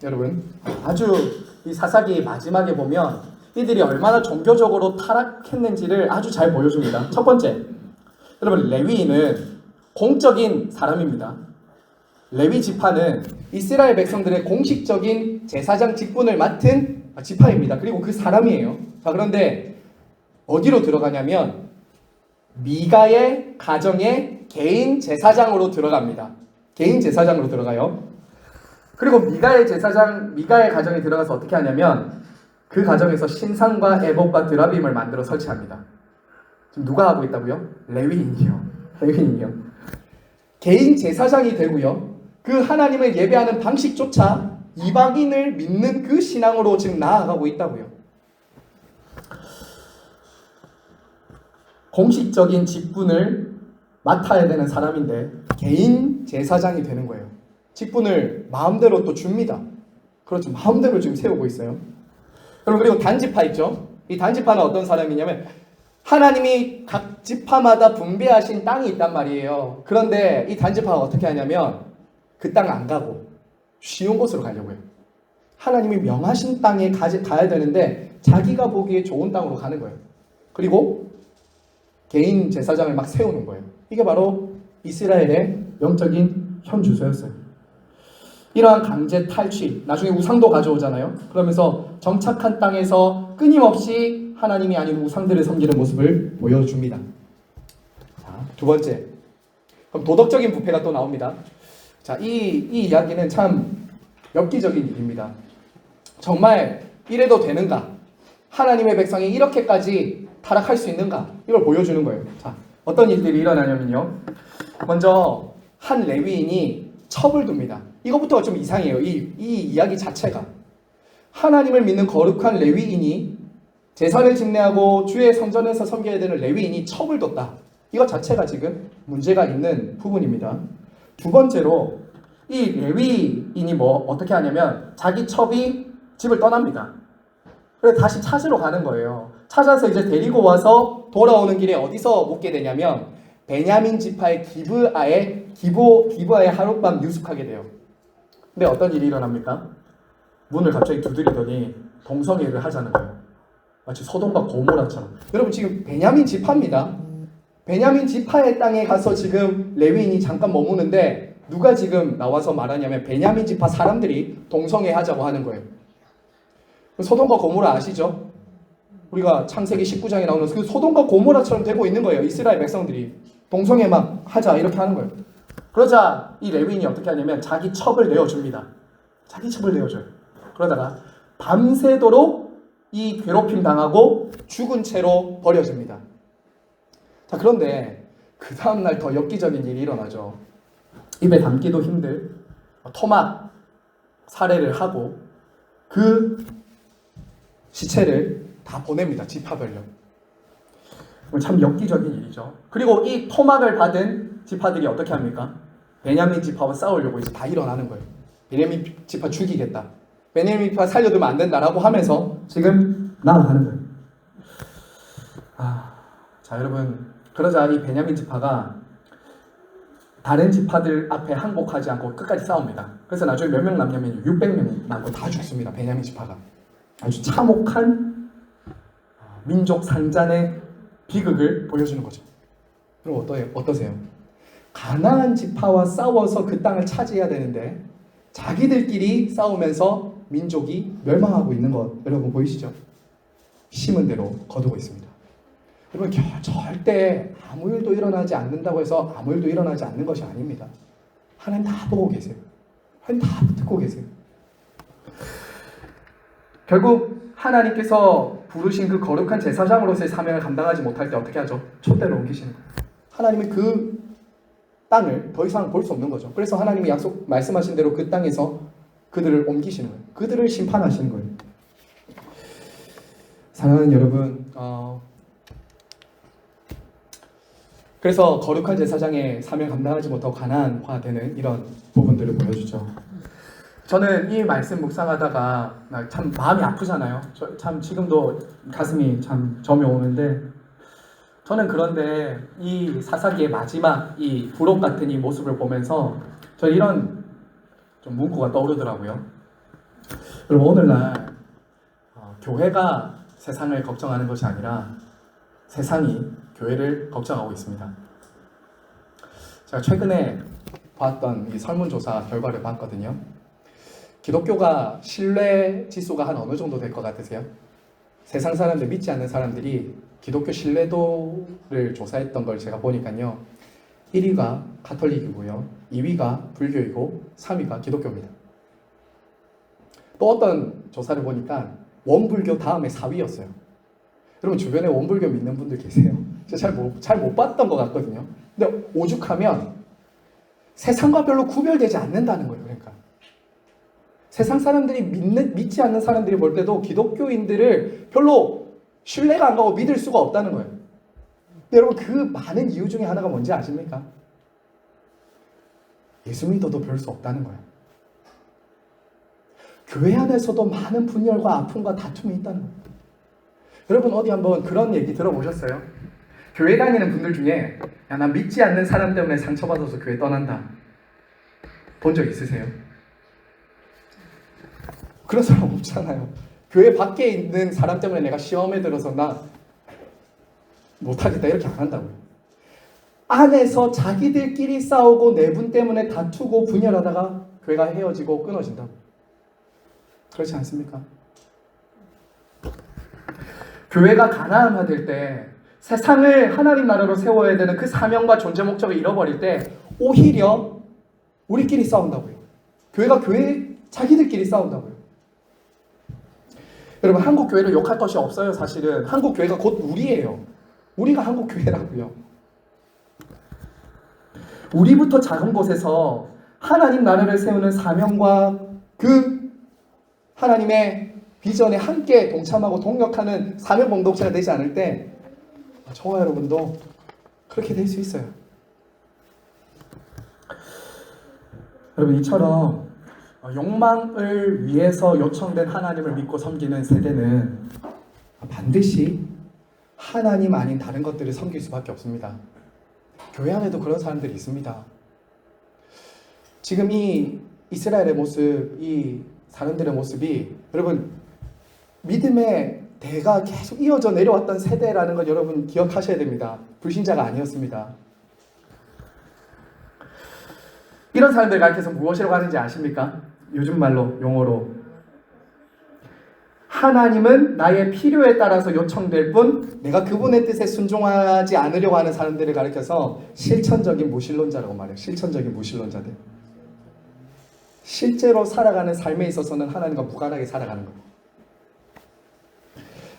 여러분 아주 이 사사기 마지막에 보면 이들이 얼마나 종교적으로 타락했는지를 아주 잘 보여줍니다. 첫 번째, 여러분 레위인은 공적인 사람입니다. 레위 지파는 이스라엘 백성들의 공식적인 제사장 직분을 맡은 지파입니다. 그리고 그 사람이에요. 자, 그런데 어디로 들어가냐면 미가의 가정의 개인 제사장으로 들어갑니다. 개인 제사장으로 들어가요. 그리고 미가의 가정에 들어가서 어떻게 하냐면 그 가정에서 신상과 애복과 드라빔을 만들어 설치합니다. 지금 누가 하고 있다고요? 레위인이요. 개인 제사장이 되고요. 그 하나님을 예배하는 방식조차 이방인을 믿는 그 신앙으로 지금 나아가고 있다고요. 공식적인 직분을 맡아야 되는 사람인데 개인 제사장이 되는 거예요. 직분을 마음대로 또 줍니다. 그렇죠. 마음대로 지금 세우고 있어요. 여러분, 그리고 단지파 있죠? 이 단지파는 어떤 사람이냐면 하나님이 각 지파마다 분배하신 땅이 있단 말이에요. 그런데 이 단지파가 어떻게 하냐면 그 땅 안 가고 쉬운 곳으로 가려고 해요. 하나님이 명하신 땅에 가야 되는데 자기가 보기에 좋은 땅으로 가는 거예요. 그리고 개인 제사장을 막 세우는 거예요. 이게 바로 이스라엘의 영적인 현주소였어요. 이러한 강제 탈취, 나중에 우상도 가져오잖아요. 그러면서 정착한 땅에서 끊임없이 하나님이 아닌 우상들을 섬기는 모습을 보여줍니다. 자, 두 번째, 그럼 도덕적인 부패가 또 나옵니다. 자, 이 이야기는 참 엽기적인 일입니다. 정말 이래도 되는가? 하나님의 백성이 이렇게까지 타락할 수 있는가? 이걸 보여주는 거예요. 자, 어떤 일들이 일어나냐면요. 먼저 한 레위인이 첩을 둡니다. 이것부터가 좀 이상해요. 이 이야기 자체가. 하나님을 믿는 거룩한 레위인이 제사를 집례하고 주의 성전에서 섬겨야 되는 레위인이 첩을 뒀다. 이것 자체가 지금 문제가 있는 부분입니다. 두 번째로 이 레위인이 어떻게 하냐면 자기 첩이 집을 떠납니다. 그래서 다시 찾으러 가는 거예요. 찾아서 이제 데리고 와서 돌아오는 길에 어디서 묵게 되냐면 베냐민 지파의 기브아에 하룻밤 유숙하게 돼요. 근데 어떤 일이 일어납니까? 문을 갑자기 두드리더니 동성애를 하자는 거예요. 마치 소돔과 고모라처럼. 여러분 지금 베냐민 지파입니다. 베냐민 지파의 땅에 가서 지금 레위인이 잠깐 머무는데 누가 지금 나와서 말하냐면 베냐민 지파 사람들이 동성애 하자고 하는 거예요. 소돔과 고모라 아시죠? 우리가 창세기 19장에 나오는 그 소돔과 고모라처럼 되고 있는 거예요. 이스라엘 백성들이 동성애 막 하자 이렇게 하는 거예요. 그러자 이 레위인이 어떻게 하냐면 자기 첩을 내어줍니다. 자기 첩을 내어줘요. 그러다가 밤새도록 이 괴롭힘 당하고 죽은 채로 버려집니다. 자, 그런데 그 다음날 더 엽기적인 일이 일어나죠. 입에 담기도 힘들 토막 살해를 하고 그 시체를 다 보냅니다. 지파별로. 참 엽기적인 일이죠. 그리고 이 토막을 받은 지파들이 어떻게 합니까? 베냐민 지파와 싸우려고 이제 다 일어나는 거예요. 베냐민 지파 죽이겠다. 베냐민 지파 살려두면 안 된다라고 하면서 지금 나아가는 거예요. 자, 여러분, 그러자 이 베냐민 지파가 다른 지파들 앞에 항복하지 않고 끝까지 싸웁니다. 그래서 나중에 몇 명 남냐면 600명 남고 다 죽습니다. 베냐민 지파가. 아주 참혹한 민족 상잔의 비극을 보여주는 거죠. 그럼 어떠세요? 가나안 지파와 싸워서 그 땅을 차지해야 되는데 자기들끼리 싸우면서 민족이 멸망하고 있는 것 여러분 보이시죠? 심은 대로 거두고 있습니다. 여러분 절대 아무 일도 일어나지 않는다고 해서 아무 일도 일어나지 않는 것이 아닙니다. 하나님 다 보고 계세요. 하나님 다 듣고 계세요. 결국 하나님께서 부르신 그 거룩한 제사장으로서의 사명을 감당하지 못할 때 어떻게 하죠? 촛대로 옮기시는 거예요. 하나님은 그 땅을 더 이상 볼 수 없는 거죠. 그래서 하나님이 말씀하신 대로 그 땅에서 그들을 옮기시는 거예요. 그들을 심판하시는 거예요. 사랑하는 여러분, 그래서 거룩한 제사장의 사명 감당하지 못하고 가난화되는 이런 부분들을 보여주죠. 저는 이 말씀 묵상하다가 참 마음이 아프잖아요. 참 지금도 가슴이 참 점이 오는데 저는 그런데 이 사사기의 마지막 이 부록 같은 이 모습을 보면서 저 이런 좀 문구가 떠오르더라고요. 여러분 오늘날 교회가 세상을 걱정하는 것이 아니라 세상이 교회를 걱정하고 있습니다. 제가 최근에 봤던 이 설문조사 결과를 봤거든요. 기독교가 신뢰 지수가 한 어느 정도 될 것 같으세요? 세상 사람들, 믿지 않는 사람들이 기독교 신뢰도를 조사했던 걸 제가 보니까요. 1위가 가톨릭이고요. 2위가 불교이고 3위가 기독교입니다. 또 어떤 조사를 보니까 원불교 다음에 4위였어요. 여러분 주변에 원불교 믿는 분들 계세요? 제가 잘 못 봤던 것 같거든요. 근데 오죽하면 세상과 별로 구별되지 않는다는 거예요. 그러니까 세상 사람들이 믿지 않는 사람들이 볼 때도 기독교인들을 별로 신뢰가 안 가고 믿을 수가 없다는 거예요. 근데 여러분 그 많은 이유 중에 하나가 뭔지 아십니까? 예수 믿어도 별 수 없다는 거예요. 교회 안에서도 많은 분열과 아픔과 다툼이 있다는 거예요. 여러분 어디 한번 그런 얘기 들어보셨어요? 교회 다니는 분들 중에 야, 나 믿지 않는 사람 때문에 상처받아서 교회 떠난다. 본 적 있으세요? 그런 사람 없잖아요. 교회 밖에 있는 사람 때문에 내가 시험에 들어서 나 못하겠다 이렇게 안 한다고요. 안에서 자기들끼리 싸우고 내분 때문에 다투고 분열하다가 교회가 헤어지고 끊어진다고. 그렇지 않습니까? 교회가 가나안화될 때 세상을 하나님 나라로 세워야 되는 그 사명과 존재 목적을 잃어버릴 때 오히려 우리끼리 싸운다고요. 교회가 자기들끼리 싸운다고요. 여러분 한국 교회를 욕할 것이 없어요. 사실은 한국 교회가 곧 우리예요. 우리가 한국 교회라고요. 우리부터 작은 곳에서 하나님 나라를 세우는 사명과 그 하나님의 비전에 함께 동참하고 동력하는 사명 공동체가 되지 않을 때 저와 여러분도 그렇게 될 수 있어요. 여러분 이처럼 욕망을 위해서 요청된 하나님을 믿고 섬기는 세대는 반드시 하나님 아닌 다른 것들을 섬길 수밖에 없습니다. 교회 안에도 그런 사람들이 있습니다. 지금 이 이스라엘의 모습, 이 사람들의 모습이 여러분 믿음의 대가 계속 이어져 내려왔던 세대라는 걸 여러분 기억하셔야 됩니다. 불신자가 아니었습니다. 이런 사람들 가르쳐서 무엇이라고 하는지 아십니까? 요즘 말로, 용어로. 하나님은 나의 필요에 따라서 요청될 뿐 내가 그분의 뜻에 순종하지 않으려고 하는 사람들을 가르쳐서 실천적인 무신론자라고 말해요. 실천적인 무신론자들. 실제로 살아가는 삶에 있어서는 하나님과 무관하게 살아가는 거예요.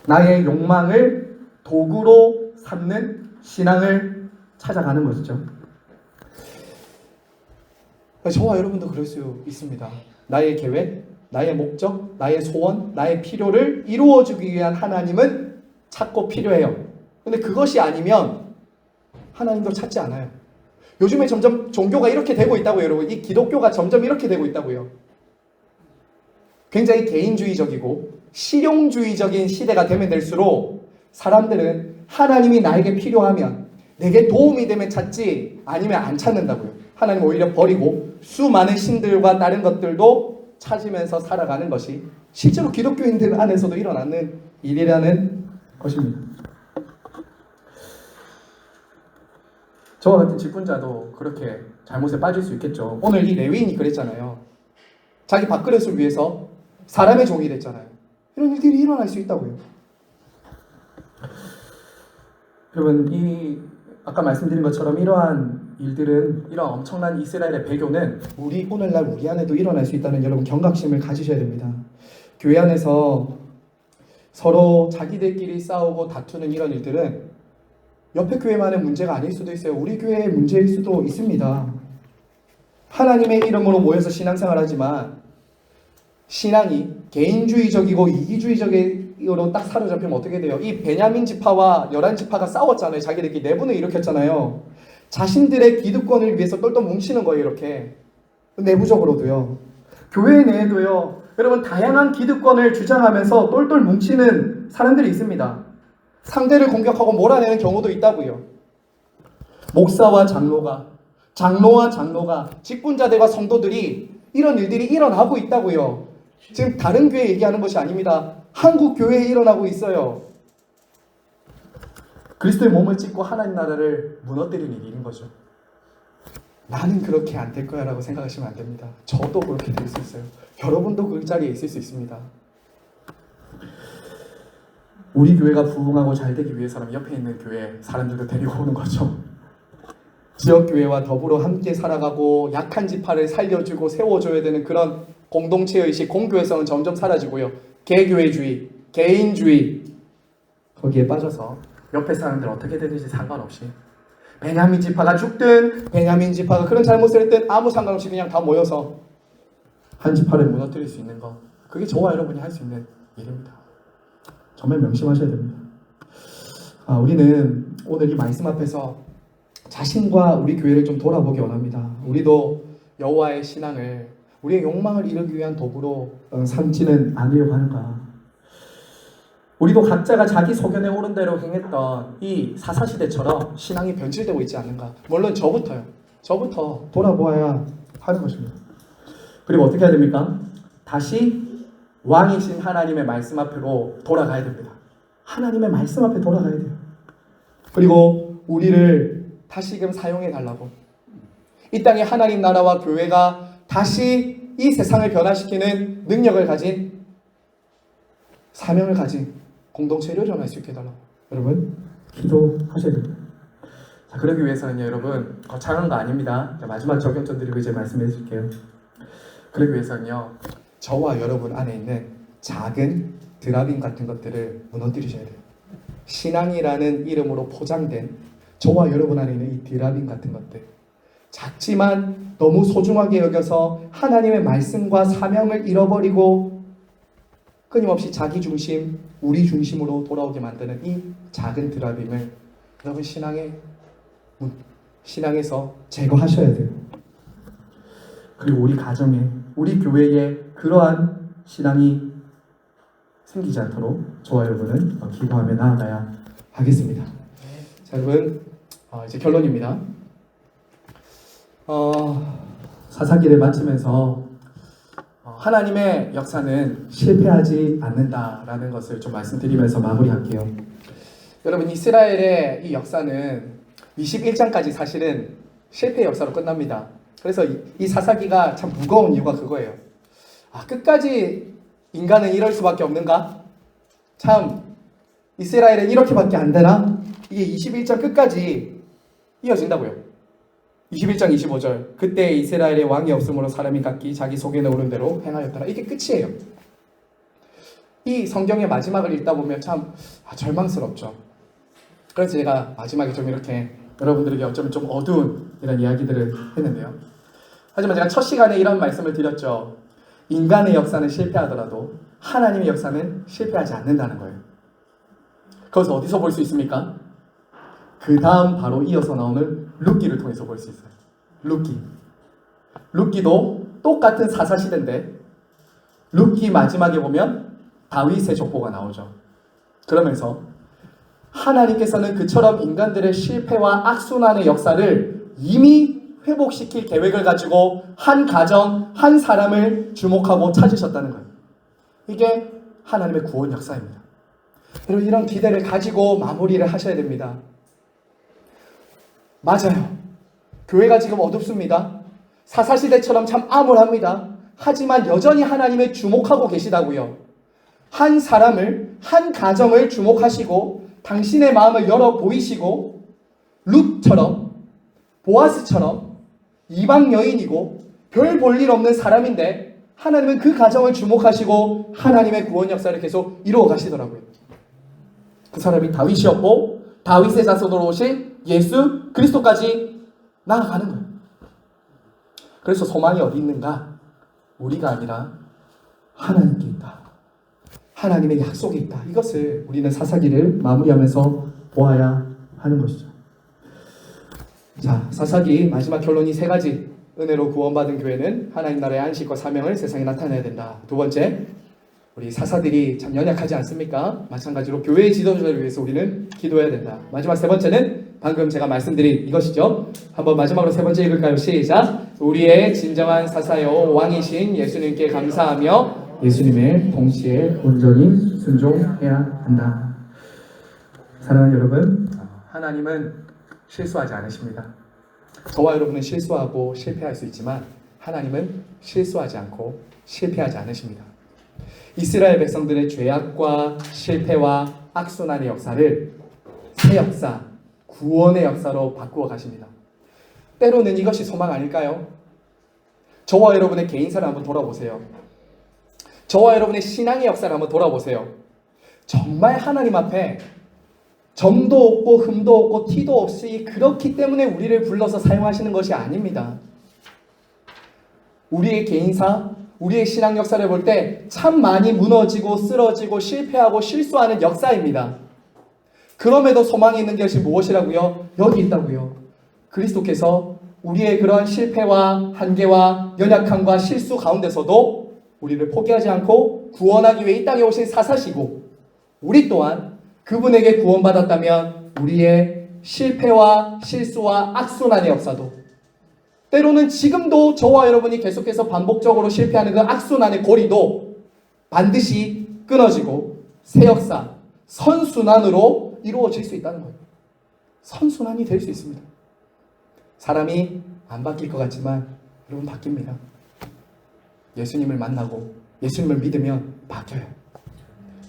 나의 욕망을 도구로 삼는 신앙을 찾아가는 것이죠. 저와 여러분도 그럴 수 있습니다. 나의 계획, 나의 목적, 나의 소원, 나의 필요를 이루어주기 위한 하나님은 찾고 필요해요. 근데 그것이 아니면 하나님도 찾지 않아요. 요즘에 점점 종교가 이렇게 되고 있다고요, 여러분. 이 기독교가 점점 이렇게 되고 있다고요. 굉장히 개인주의적이고 실용주의적인 시대가 되면 될수록 사람들은 하나님이 나에게 필요하면, 내게 도움이 되면 찾지 아니면 안 찾는다고요. 하나님 오히려 버리고 수많은 신들과 다른 것들도 찾으면서 살아가는 것이 실제로 기독교인들 안에서도 일어나는 일이라는 것입니다. 저와 같은 직분자도 그렇게 잘못에 빠질 수 있겠죠. 오늘 이 레위인이 그랬잖아요. 자기 밥그릇을 위해서 사람의 종이 됐잖아요. 이런 일들이 일어날 수 있다고요. 여러분, 아까 말씀드린 것처럼 이러한 일들은, 이러한 엄청난 이스라엘의 배교는 오늘날 우리 안에도 일어날 수 있다는 여러분 경각심을 가지셔야 됩니다. 교회 안에서 서로 자기들끼리 싸우고 다투는 이런 일들은 옆에 교회만의 문제가 아닐 수도 있어요. 우리 교회의 문제일 수도 있습니다. 하나님의 이름으로 모여서 신앙생활 하지만 신앙이 개인주의적이고 이기주의적으로 딱 사로잡히면 어떻게 돼요? 이 베냐민 지파와 11지파가 싸웠잖아요. 자기들끼리 내분을 일으켰잖아요. 자신들의 기득권을 위해서 똘똘 뭉치는 거예요. 이렇게 내부적으로도요. 교회 내에도요, 여러분 다양한 기득권을 주장하면서 똘똘 뭉치는 사람들이 있습니다. 상대를 공격하고 몰아내는 경우도 있다고요. 목사와 장로가, 장로와 장로가, 직분자들과 성도들이 이런 일들이 일어나고 있다고요. 지금 다른 교회 얘기하는 것이 아닙니다. 한국 교회에 일어나고 있어요. 그리스도의 몸을 찢고 하나님 나라를 무너뜨리는 일인 거죠. 나는 그렇게 안 될 거야 라고 생각하시면 안 됩니다. 저도 그렇게 될 수 있어요. 여러분도 그 자리에 있을 수 있습니다. 우리 교회가 부흥하고 잘 되기 위해서는 옆에 있는 교회 사람들도 데리고 오는 거죠. 지역교회와 더불어 함께 살아가고 약한 지파를 살려주고 세워줘야 되는 그런 공동체의식, 공교회성은 점점 사라지고요. 개교회주의, 개인주의, 거기에 빠져서 옆에 사람들 어떻게 되든지 상관없이, 베냐민 지파가 죽든 베냐민 지파가 그런 잘못을 했든 아무 상관없이 그냥 다 모여서 한 지파를 무너뜨릴 수 있는 것, 그게 저와 여러분이 할 수 있는 일입니다. 정말 명심하셔야 됩니다. 우리는 오늘 이 말씀 앞에서 자신과 우리 교회를 좀 돌아보기 원합니다. 우리도 여호와의 신앙을 우리의 욕망을 이루기 위한 도구로 삼지는 않으려고 하는가? 우리도 각자가 자기 소견에 오른 대로 행했던 이 사사시대처럼 신앙이 변질되고 있지 않는가? 물론 저부터 돌아보아야 하는 것입니다. 그리고 어떻게 해야 됩니까? 다시 왕이신 하나님의 말씀 앞으로 돌아가야 됩니다. 하나님의 말씀 앞에 돌아가야 돼요. 그리고 우리를 다시금 사용해 달라고, 이 땅에 하나님 나라와 교회가 다시 이 세상을 변화시키는 능력을 가진, 사명을 가진 공동체를 일어날 수 있게 해달라고 여러분 기도하셔야 됩니다. 자, 그러기 위해서는요, 여러분 거창한 거 아닙니다. 자, 마지막 적용 좀 드리고 이제 말씀해 드릴게요. 그러기 위해서는요, 저와 여러분 안에 있는 작은 드라빔 같은 것들을 무너뜨리셔야 돼요. 신앙이라는 이름으로 포장된 저와 여러분 안에 있는 이 드라빔 같은 것들, 작지만 너무 소중하게 여겨서 하나님의 말씀과 사명을 잃어버리고 끊임없이 자기 중심, 우리 중심으로 돌아오게 만드는 이 작은 드라빔을 여러분 신앙에서 제거하셔야 돼요. 그리고 우리 가정에, 우리 교회에 그러한 신앙이 생기지 않도록 저와 여러분은 기도하며 나아가야 하겠습니다. 자, 여러분 이제 결론입니다. 사사기를 마치면서 하나님의 역사는 실패하지 않는다라는 것을 좀 말씀드리면서 마무리할게요. 여러분, 이스라엘의 이 역사는 21장까지 사실은 실패 역사로 끝납니다. 그래서 이 사사기가 참 무거운 이유가 그거예요. 끝까지 인간은 이럴 수밖에 없는가? 참 이스라엘은 이렇게밖에 안 되나? 이게 21장 끝까지 이어진다고요. 21장 25절, 그때 이스라엘의 왕이 없으므로 사람이 각기 자기 속에 넣은 대로 행하였더라. 이게 끝이에요. 이 성경의 마지막을 읽다 보면 참 절망스럽죠. 그래서 제가 마지막에 좀 이렇게 여러분들에게 어쩌면 좀 어두운 이런 이야기들을 했는데요. 하지만 제가 첫 시간에 이런 말씀을 드렸죠. 인간의 역사는 실패하더라도 하나님의 역사는 실패하지 않는다는 거예요. 그것을 어디서 볼 수 있습니까? 그 다음 바로 이어서 나오는 룻기를 통해서 볼 수 있어요. 룻기도 똑같은 사사시대인데 룻기 마지막에 보면 다윗의 족보가 나오죠. 그러면서 하나님께서는 그처럼 인간들의 실패와 악순환의 역사를 이미 회복시킬 계획을 가지고 한 가정, 한 사람을 주목하고 찾으셨다는 거예요. 이게 하나님의 구원 역사입니다. 여러분, 이런 기대를 가지고 마무리를 하셔야 됩니다. 맞아요. 교회가 지금 어둡습니다. 사사시대처럼 참 암울합니다. 하지만 여전히 하나님을 주목하고 계시다고요. 한 사람을, 한 가정을 주목하시고 당신의 마음을 열어 보이시고 룻처럼, 보아스처럼 이방 여인이고 별 볼 일 없는 사람인데 하나님은 그 가정을 주목하시고 하나님의 구원 역사를 계속 이루어 가시더라고요. 그 사람이 다윗이었고 다윗의 자손으로 오신 예수 그리스도까지 나아가는 거예요. 그래서 소망이 어디 있는가? 우리가 아니라 하나님께 있다. 하나님의 약속이 있다. 이것을 우리는 사사기를 마무리하면서 보아야 하는 것이죠. 자, 사사기 마지막 결론이 세 가지. 은혜로 구원받은 교회는 하나님 나라의 안식과 사명을 세상에 나타내야 된다. 두 번째, 우리 사사들이 참 연약하지 않습니까? 마찬가지로 교회의 지도자를 위해서 우리는 기도해야 된다. 마지막 세 번째는 방금 제가 말씀드린 이것이죠. 한번 마지막으로 세 번째 읽을까요? 시작. 우리의 진정한 사사요 왕이신 예수님께 감사하며 예수님의 통치에 온전히 순종해야 한다. 사랑하는 여러분, 하나님은 실수하지 않으십니다. 저와 여러분은 실수하고 실패할 수 있지만 하나님은 실수하지 않고 실패하지 않으십니다. 이스라엘 백성들의 죄악과 실패와 악순환의 역사를 새 역사, 구원의 역사로 바꾸어 가십니다. 때로는 이것이 소망 아닐까요? 저와 여러분의 개인사를 한번 돌아보세요. 저와 여러분의 신앙의 역사를 한번 돌아보세요. 정말 하나님 앞에 점도 없고 흠도 없고 티도 없이 그렇기 때문에 우리를 불러서 사용하시는 것이 아닙니다. 우리의 개인사, 우리의 신앙 역사를 볼 때 참 많이 무너지고 쓰러지고 실패하고 실수하는 역사입니다. 그럼에도 소망이 있는 것이 무엇이라고요? 여기 있다고요. 그리스도께서 우리의 그런 실패와 한계와 연약함과 실수 가운데서도 우리를 포기하지 않고 구원하기 위해 이 땅에 오신 사사시고 우리 또한 그분에게 구원받았다면 우리의 실패와 실수와 악순환의 역사도 때로는 지금도 저와 여러분이 계속해서 반복적으로 실패하는 그 악순환의 고리도 반드시 끊어지고 새 역사, 선순환으로 이루어질 수 있다는 거예요. 선순환이 될 수 있습니다. 사람이 안 바뀔 것 같지만 여러분 바뀝니다. 예수님을 만나고 예수님을 믿으면 바뀌어요.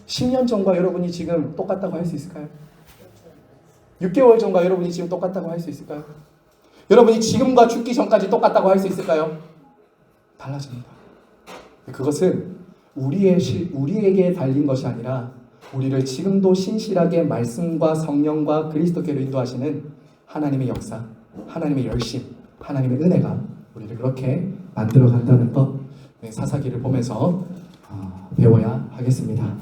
10년 전과 여러분이 지금 똑같다고 할 수 있을까요? 6개월 전과 여러분이 지금 똑같다고 할 수 있을까요? 여러분이 지금과 죽기 전까지 똑같다고 할 수 있을까요? 달라집니다. 그것은 우리에게 달린 것이 아니라 우리를 지금도 신실하게 말씀과 성령과 그리스도께로 인도하시는 하나님의 역사, 하나님의 열심, 하나님의 은혜가 우리를 그렇게 만들어 간다는 것, 사사기를 보면서 배워야 하겠습니다.